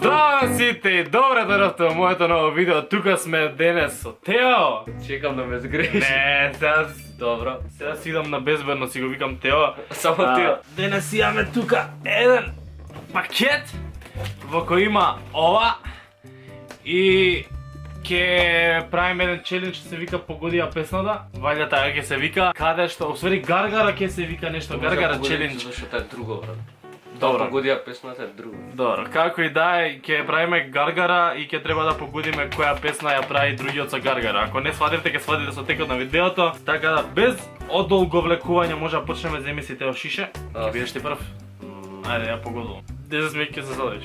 Здраво на сите и добре дојдовте во моето ново видео. Тука сме денес со Тео. Чекам да ме сгрееш. Не, сега Добро. сега си идам на безбедно, си го викам Тео. Само Тео. Денес имаме тука еден пакет во кој има ова и ќе правиме еден челендж, се вика Погоди ја песната. Вајде така ќе се вика, каде што, усвари Гаргара ќе се вика нешто, Гаргара челендж. Зашто е друго, брат. Добро. Погоди ја песната е друго. Добро, како и да е, ќе правиме Гаргара и ќе треба да погодиме која песна ја прави другиот со Гаргара. Ако не сватите, ќе сватите со текот на видеото. Така да, без одолговлекување може да почнеме, земи си Тео шише. Ќе бидеш ти прв. Ајде, ја погодувам. 10 минути ќе се задиш.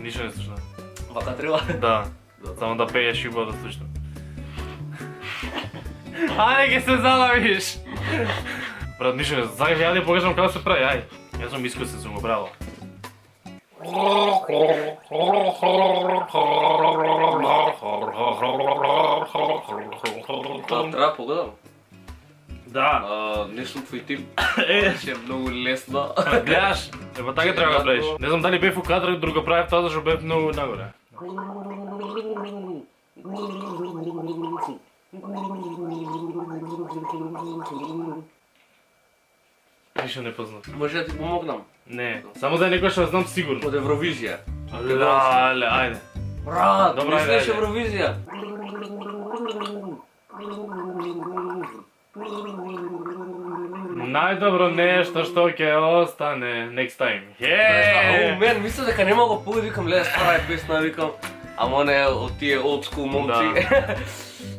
Ништо не слушна. Вака треба? Да. Само да пееш и убаво да слушна. Ајде, ќе се залавиш. Брат, ништо не, сакаш ја да покажам како се прави, ај. Јас сум искусен, сум го правил. Треба погодам. Да. Не сум твој тип. Е, Ще е многу лесно. гледаш, ева така треба да правиш. Не знам дали бев у кадрот, друго правев тоа зашто бев многу нагоре. Ништо не познат. Може да ти помогнам? Не, само да е некој што знам сигурно. Од Евровизија. Але, ајде. Брат, Добро, мислиш ајде. Евровизија? Најдобро нешто што ќе остане next time. Ау, мен мисля дека нема го погоди, викам ле, стара е песна, викам. Ама не од тие old school момци.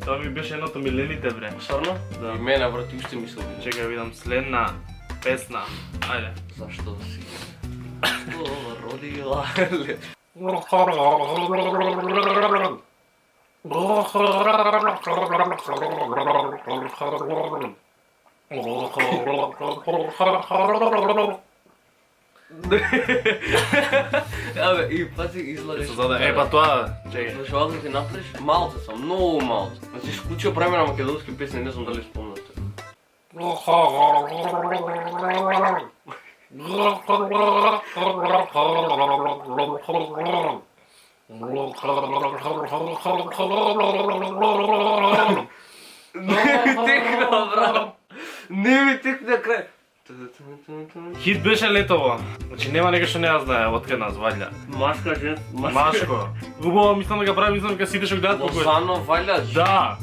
Тоа ми беше едното милените, бре. Сорно? Да. И мене, брат, и уште мислам. Чекај да видам следна песна. Ајде. Зашто си? Што родила? Абе, и пати излагаш. Па тоа, чекај. Знаеш, овака ти направиш, малце сам, многу малце. Значи, исклучио време на македонски песни, не знам дали спомнате. Не ми текна, брат! Не ми текна крај! Хит беше летово. Значи нема некој што не ја знае откај нас ваѓа. Машка, жен, Машко. Убаво мислам да го правим, мислам дека сите што гледат по кој. Лозано, вајда? Да.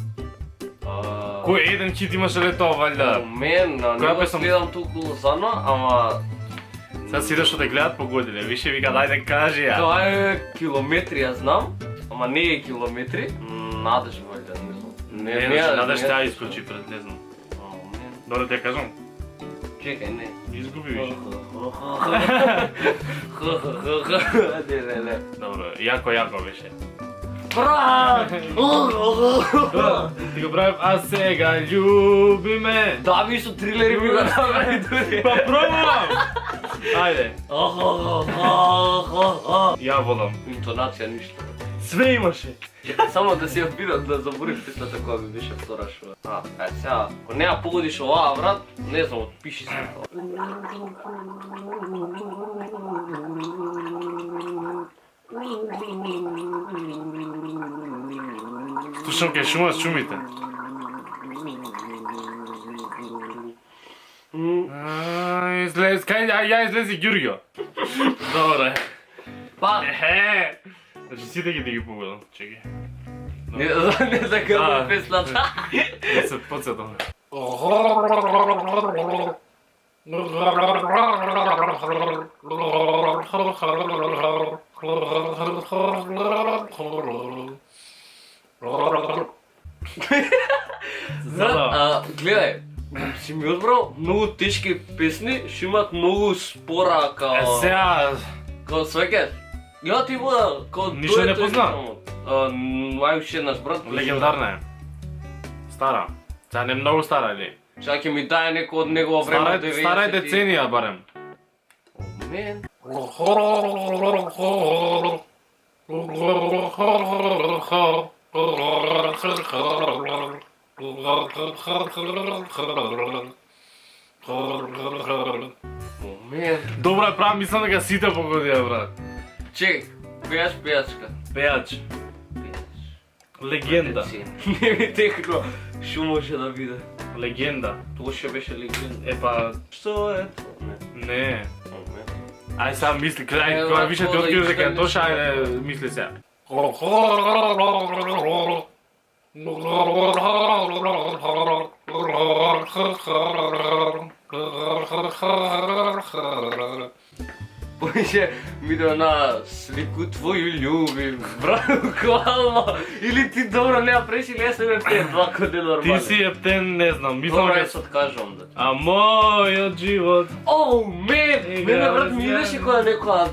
Кој еден хит имаше летово ваѓа. Мен, не Која го песна? следам толку Лозано, ама... Сега сите што те гледат по године, више вика дајде кажи ја. Тоа е километри, ја знам, ама не е километри. Надеж, вајда, не знам. Не, надаш тя искочи пред, не знам. Мен, Добре те ја кажам. чекај, не. Изгуби више. Не. Добро, јако беше. Брат! Ти го правим, а сега љуби ме. Да, ви со трилери ми го направи дури. Па пробувам. Ајде, ја волам. Интонација ништо. Све имаше. Чекај само да си ја видам да заборим песната која ми беше втора шо. Сега, ако не ја погодиш оваа, брат, не знам, отпиши се тоа. Слушам ке шума с шумите. Излез, кај ја излези Ѓурѓо. Добре. Па, Ехе. Значи сите ги погодам, чекај. не закрва песната. Да се подсетам. Гледај, си ми одбрал многу тешки песни, што имат многу спора као... Сега, Као свеќаш. Ја ти буда, као... Ништо не познавам. Ај уште еднаш, брат. легендарна е. Стара. Сега не многу стара, или? Чај ќе ми дај некој од негова време од 90-ти. Стара е деценија барем. Мен. Момент. Добра, правам, мислам дека сите погодија, брат. Чек, пејач, пејачка. Пејач. Легенда. Не ми текно, шо може да биде. Легенда. Тоа ше беше легенда. Епа, Што е тоа? не. Не. Ај сам мисли, крај, Ева, кога више ти тоа да откриеш дека е изгледаш, Тоша, ајде, мисли се. Поише ми да на слику твою љубим, брат, буквално. Или ти добро не ја преши, или се те два коде нормално. Ти си ептен, не знам, мислам Добро, ја дека... се откажувам да. А мојот живот... Оу, мене брат ми идеше која некоја,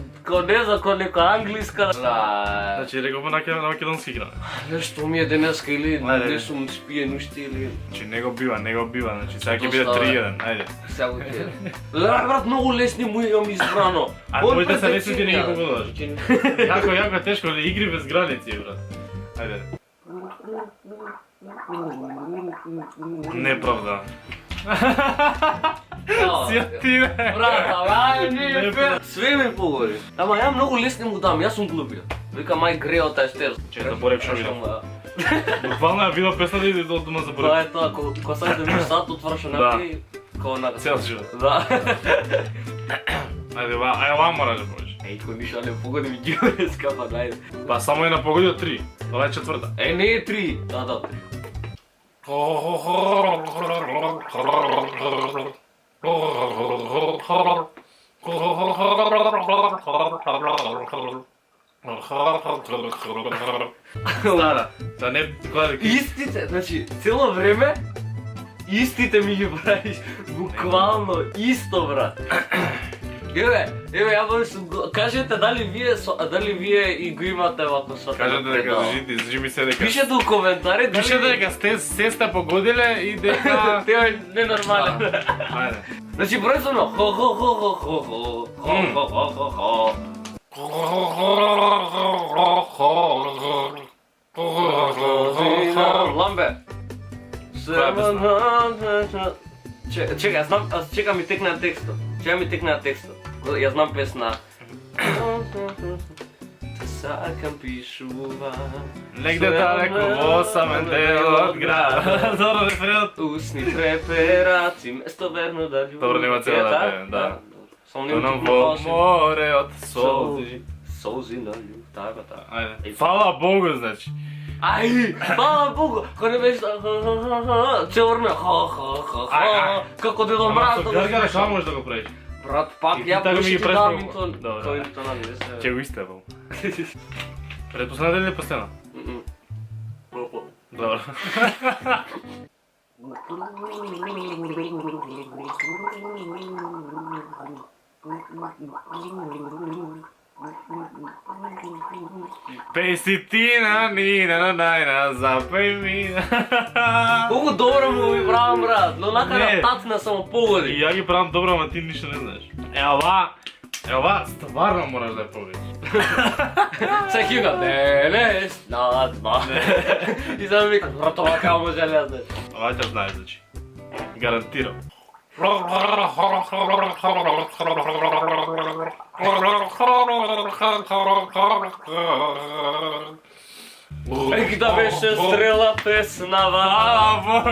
не знам, која некоја англиска. Значи, реков на македонски игра. Нешто ми е денеска или Ајде. не сум спиен уште или... Значи, не го бива, значи, сега ќе биде Доста, 3-1, ајде. Сега го ќе. Брат, многу лесни му имам избрано. А Он моите се пред лесни, ти не ги деценија. погодуваш. Јако е тешко, игри без граници, брат. Ајде. Неправда. Си ја ти, бе. Брат, ај не Не, е фер. Све ми погоди. Ама ја многу лесни му дам, јас сум глупија. Вика мај греота е стер. Че, заборев шо видов. Буквално ја видов песната и од дома Тоа заборев. е тоа, кога сајде ми сат, отвараш онак и... Као на... Цел живот. Да. Ајде, ова мора да будеш. Еј, кој ништо не погоди ми ги скапа, најде. Па само една погоди од 3. Ова е четврта. Е, не е 3. Да, 3. Стара. Да не, кога да Истите, значи, цело време, истите ми ги правиш. Буквално, исто, брат. Еве, ја бъде кажете дали вие и го имате вако со кажете дека зажи ми се дека... Пишете у коментари дали... Пишете дека се сте погодиле и дека... Тео е ненормален. Ајде. Значи, бројствено, хо. Ламбе. Чека, чека ми текна текстот. Ја знам песна. Сакам пишува. Негде далеко во самен дел од град. Добро референот. Усни треперат и место верно да љубим. Добро, нема цела да пеем, да. Сам Тонам во море од солзи. Солзи на љуб, така. Ајде. Фала Богу, значи. Ај, фала Богу, кој не беше цело време како Дедо Ама Мраз. со гаргара шо можеш да го правиш? Брат, пак И ја така ми пуши ги ти преш дам пробува. интон. Добре. Кој интона не се. Ќе го истебал. Предпоследна или последна? Добро. Пеј си ти на нина, запеј ми. Колку добро му ви правам, брат, но накара Не. тацна само И погоди. ја ги правам добро, ама ти ништо не знаеш. Ова, стварно мораш да ја победиш. Сега хига, не, снадба. И само вика, брат, ова како може да знаеш. Ова ќе знаеш, значи. Гарантирам. Еки да беше стрела песнава. Фала Богу.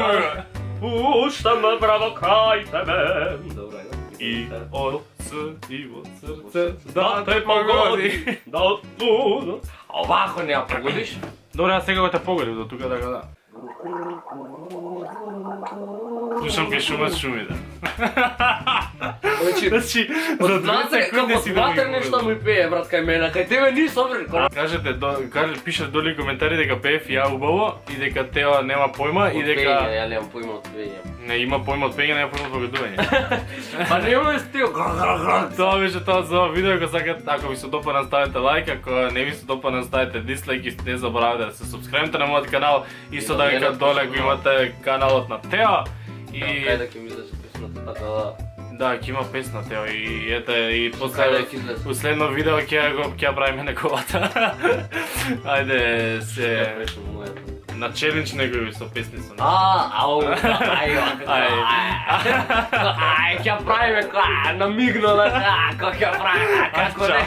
Пушта ме браво кај тебе. Добре, И од срце да те погоди. Да оттуда. Овако не ја погодиш? Добре, а сега го те погоди до тука така да. Слушам ке шуми да. Значи, Значи, за 2 секунди си да Ватер ми нешто ми пее, брат, кај мене, кај тебе ни собрен. Кажете, пишете доли коментари дека пеев ја убаво и дека Тео нема појма и дека Ја немам појма од пење. не има појма од пење, нема појма од погодување. Па нема стил. Тоа беше тоа за ова видео, ако сакате, ако ви се допадна ставете лайк, ако не ви се допадна ставете дислайк и не заборавате да се субскрибнете на мојот канал, исто да така гледате доле го имате каналот на Тео и Кај да ќе ми излезе песната така да... да, ќе има песна Тео и ете и Кај да после ќе излезе? последно видео ќе ја правиме неговата. Ајде се Песна мојата. на челендж него и со песница. Ау, ќе правиме намигнала, како ќе правиме, како не.